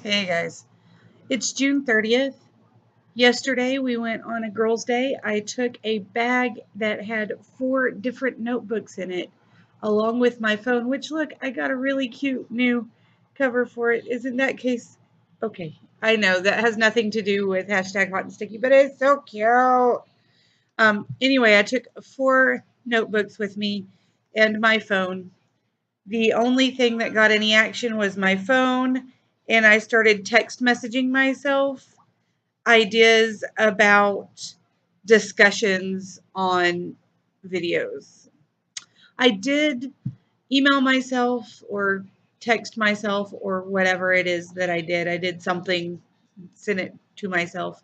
Hey guys, it's June 30th. Yesterday we went on a girls' day. I took a bag that had 4 different notebooks in it, along with my phone, which look, I got a really cute new cover for it. Isn't that case? Okay, I know that has nothing to do with hashtag hot and sticky, but it's so cute. Anyway, I took 4 notebooks with me and my phone. The only thing that got any action was my phone, and I started text messaging myself ideas about discussions on videos. I did email myself or text myself or whatever it is that I did. I did something, sent it to myself.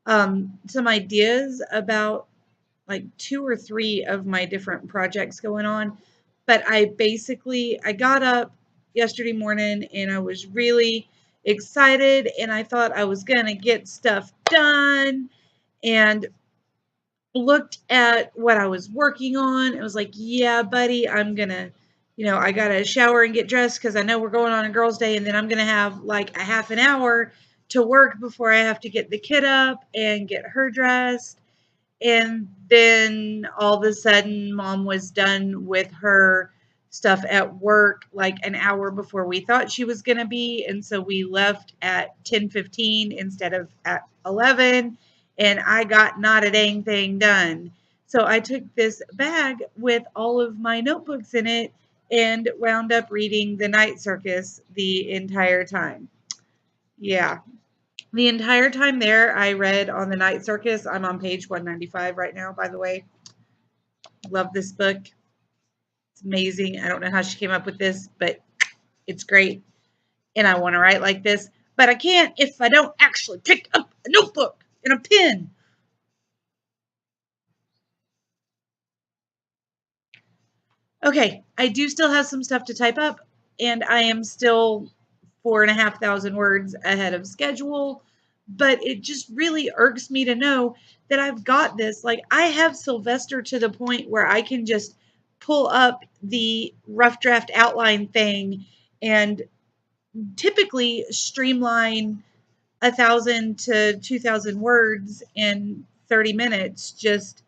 Some ideas about like 2 or 3 of my different projects going on. But I got up yesterday morning and I was really excited and I thought I was going to get stuff done and looked at what I was working on. It was like, yeah, buddy, I'm going to, I got to shower and get dressed because I know we're going on a girls' day and then I'm going to have like a half an hour to work before I have to get the kid up and get her dressed. And then all of a sudden, mom was done with her stuff at work like an hour before we thought she was going to be. And so we left at 10:15 instead of at 11. And I got not a dang thing done. So I took this bag with all of my notebooks in it and wound up reading The Night Circus the entire time. Yeah, the entire time there, I read on the Night Circus. I'm on page 195 right now, by the way. Love this book. It's amazing. I don't know how she came up with this, but it's great. And I want to write like this, but I can't if I don't actually pick up a notebook and a pen. Okay, I do still have some stuff to type up, and I am still 4,500 words ahead of schedule, but it just really irks me to know that I've got this. Like, I have Sylvester to the point where I can just pull up the rough draft outline thing and typically streamline 1,000 to 2,000 words in 30 minutes, just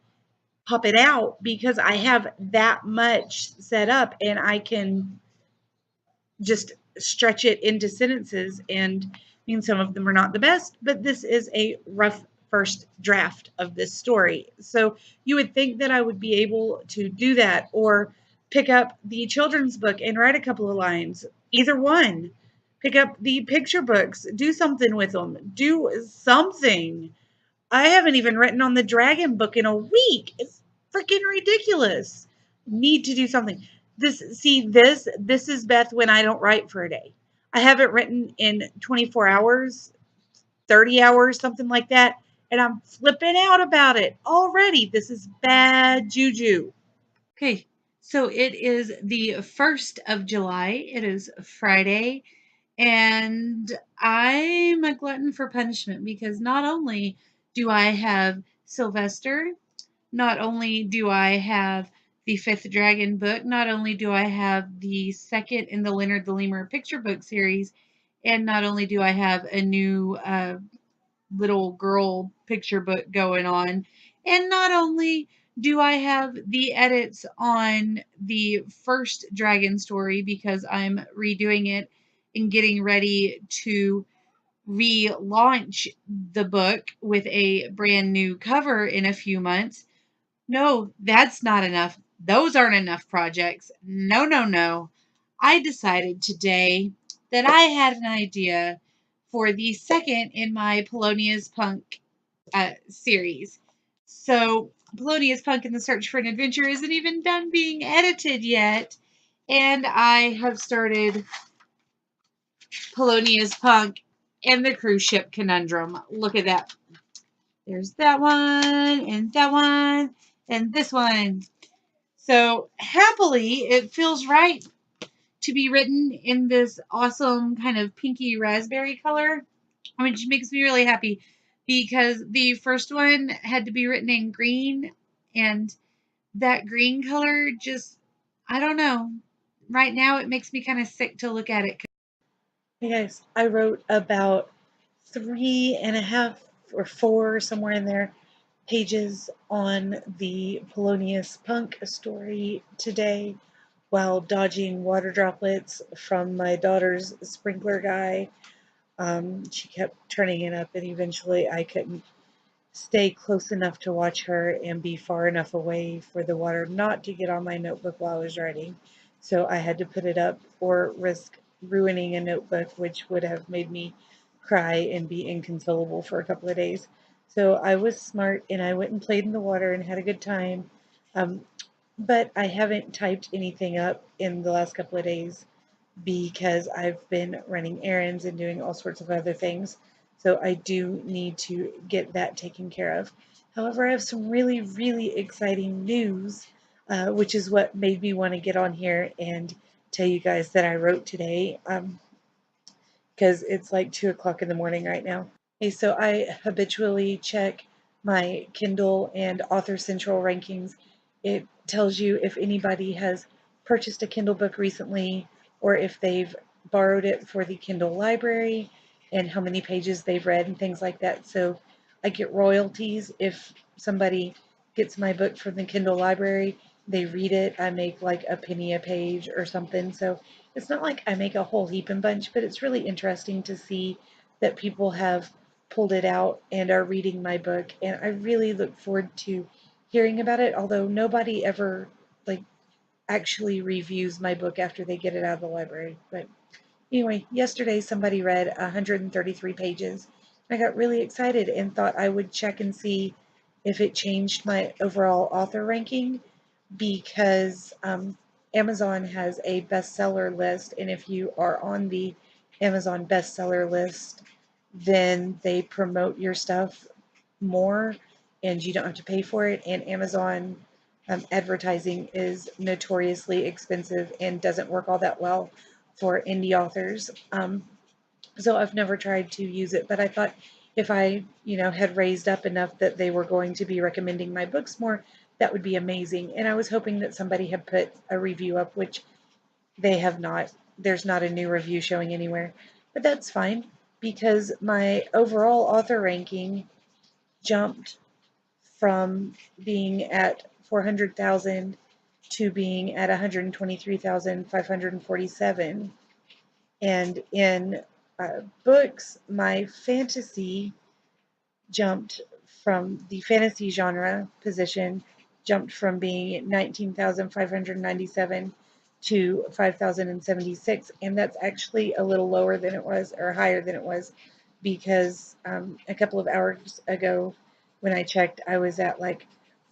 pop it out because I have that much set up and I can just stretch it into sentences. And I mean, some of them are not the best, but this is a rough first draft of this story. So you would think that I would be able to do that or pick up the children's book and write a couple of lines. Either one. Pick up the picture books, do something with them, do something. I haven't even written on the dragon book in a week. It's freaking ridiculous. Need to do something. This is Beth when I don't write for a day. I haven't written in 24 hours, 30 hours, something like that, and I'm flipping out about it already. This is bad juju. Okay, so it is the 1st of July. It is Friday, and I'm a glutton for punishment because not only do I have Sylvester, not only do I have the Fifth Dragon book, not only do I have the second in the Leonard the Lemur picture book series, and not only do I have a new little girl picture book going on, and not only do I have the edits on the first Dragon story because I'm redoing it and getting ready to relaunch the book with a brand new cover in a few months. No, that's not enough. Those aren't enough projects. No, no, no. I decided today that I had an idea for the second in my Polonia's Punk series. So, Polonia's Punk in the Search for an Adventure isn't even done being edited yet. And I have started Polonia's Punk and the Cruise Ship Conundrum. Look at that. There's that one, and this one. So happily, it feels right to be written in this awesome kind of pinky raspberry color, which makes me really happy because the first one had to be written in green, and that green color just, I don't know. Right now, it makes me kind of sick to look at it. Hey guys, I wrote about 3.5 or 4, somewhere in there, pages on the Polonius Punk story today while dodging water droplets from my daughter's sprinkler guy. She kept turning it up, and eventually I couldn't stay close enough to watch her and be far enough away for the water not to get on my notebook while I was writing. So I had to put it up or risk ruining a notebook, which would have made me cry and be inconsolable for a couple of days. So I was smart and I went and played in the water and had a good time. Um, but I haven't typed anything up in the last couple of days because I've been running errands and doing all sorts of other things. So I do need to get that taken care of. However, I have some really, really exciting news, which is what made me want to get on here and tell you guys that I wrote today. Because it's like 2 o'clock in the morning right now. Okay, so I habitually check my Kindle and Author Central rankings. It tells you if anybody has purchased a Kindle book recently or if they've borrowed it for the Kindle library and how many pages they've read and things like that. So I get royalties if somebody gets my book from the Kindle library, they read it, I make like a penny a page or something. So it's not like I make a whole heaping bunch, but it's really interesting to see that people have pulled it out and are reading my book. And I really look forward to hearing about it, although nobody ever like actually reviews my book after they get it out of the library. But anyway, yesterday somebody read 133 pages. I got really excited and thought I would check and see if it changed my overall author ranking because Amazon has a bestseller list, and if you are on the Amazon bestseller list, then they promote your stuff more and you don't have to pay for it. And Amazon advertising is notoriously expensive and doesn't work all that well for indie authors. So I've never tried to use it, but I thought if I, had raised up enough that they were going to be recommending my books more, that would be amazing. And I was hoping that somebody had put a review up, which they have not. There's not a new review showing anywhere, but that's fine because my overall author ranking jumped from being at 400,000 to being at 123,547. And in books, my fantasy jumped from the fantasy genre position, jumped from being 19,597 to 5,076. And that's actually a little lower than it was, or higher than it was, because a couple of hours ago when I checked, I was at like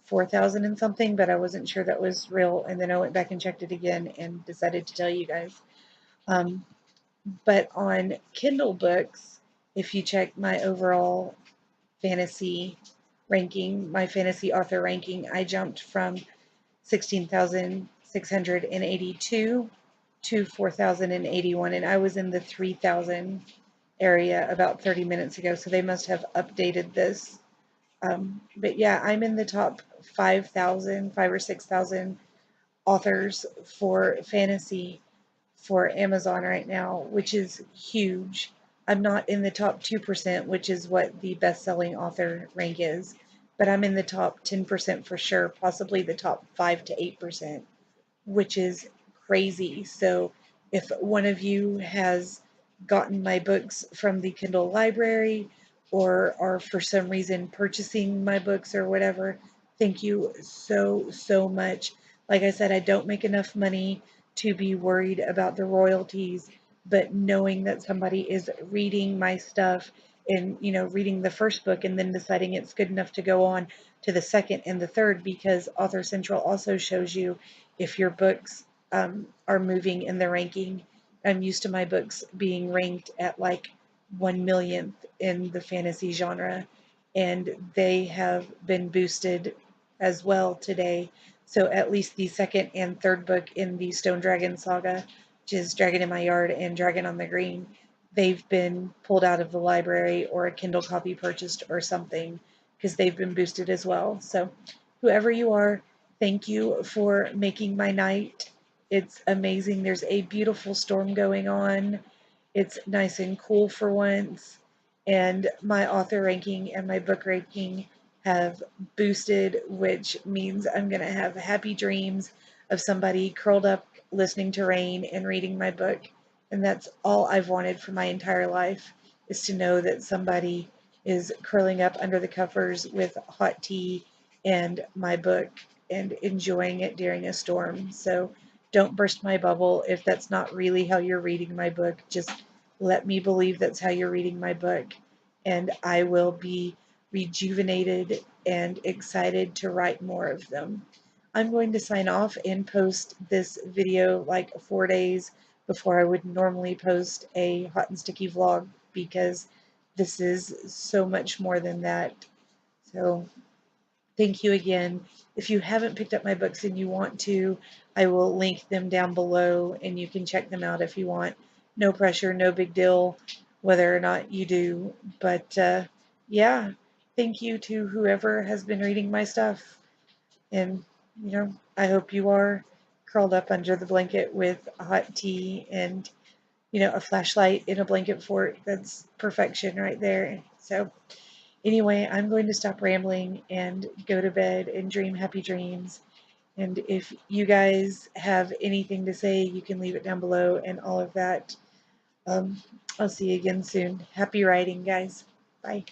4,000 and something, but I wasn't sure that was real. And then I went back and checked it again and decided to tell you guys. Um, but on Kindle books, if you check my overall fantasy ranking, my fantasy author ranking, I jumped from 16,682 to 4,081, and I was in the 3,000 area about 30 minutes ago, so they must have updated this. But yeah, I'm in the top 5,000, 5 or 6,000 authors for fantasy for Amazon right now, which is huge. I'm not in the top 2%, which is what the best-selling author rank is, but I'm in the top 10% for sure, possibly the top 5 to 8%, which is crazy. So if one of you has gotten my books from the Kindle library or are for some reason purchasing my books or whatever, thank you so, so much. Like I said, I don't make enough money to be worried about the royalties, but knowing that somebody is reading my stuff and, reading the first book and then deciding it's good enough to go on to the second and the third, because Author Central also shows you if your books are moving in the ranking. I'm used to my books being ranked at like 1 millionth in the fantasy genre, and they have been boosted as well today. So at least the second and third book in the Stone Dragon saga, which is Dragon in My Yard and Dragon on the Green, they've been pulled out of the library or a Kindle copy purchased or something because they've been boosted as well. So whoever you are, thank you for making my night. It's amazing. There's a beautiful storm going on, It's nice and cool for once, and my author ranking and my book ranking have boosted, which means I'm going to have happy dreams of somebody curled up listening to rain and reading my book. And that's all I've wanted for my entire life, is to know that somebody is curling up under the covers with hot tea and my book and enjoying it during a storm. So don't burst my bubble if that's not really how you're reading my book. Just let me believe that's how you're reading my book, and I will be rejuvenated and excited to write more of them. I'm going to sign off and post this video like 4 days before I would normally post a hot and sticky vlog, because this is so much more than that. So thank you again. If you haven't picked up my books and you want to, I will link them down below and you can check them out if you want. No pressure, no big deal whether or not you do. But yeah, thank you to whoever has been reading my stuff. And, I hope you are curled up under the blanket with hot tea and, a flashlight in a blanket fort. That's perfection right there. So, anyway, I'm going to stop rambling and go to bed and dream happy dreams. And if you guys have anything to say, you can leave it down below and all of that. I'll see you again soon. Happy writing, guys. Bye.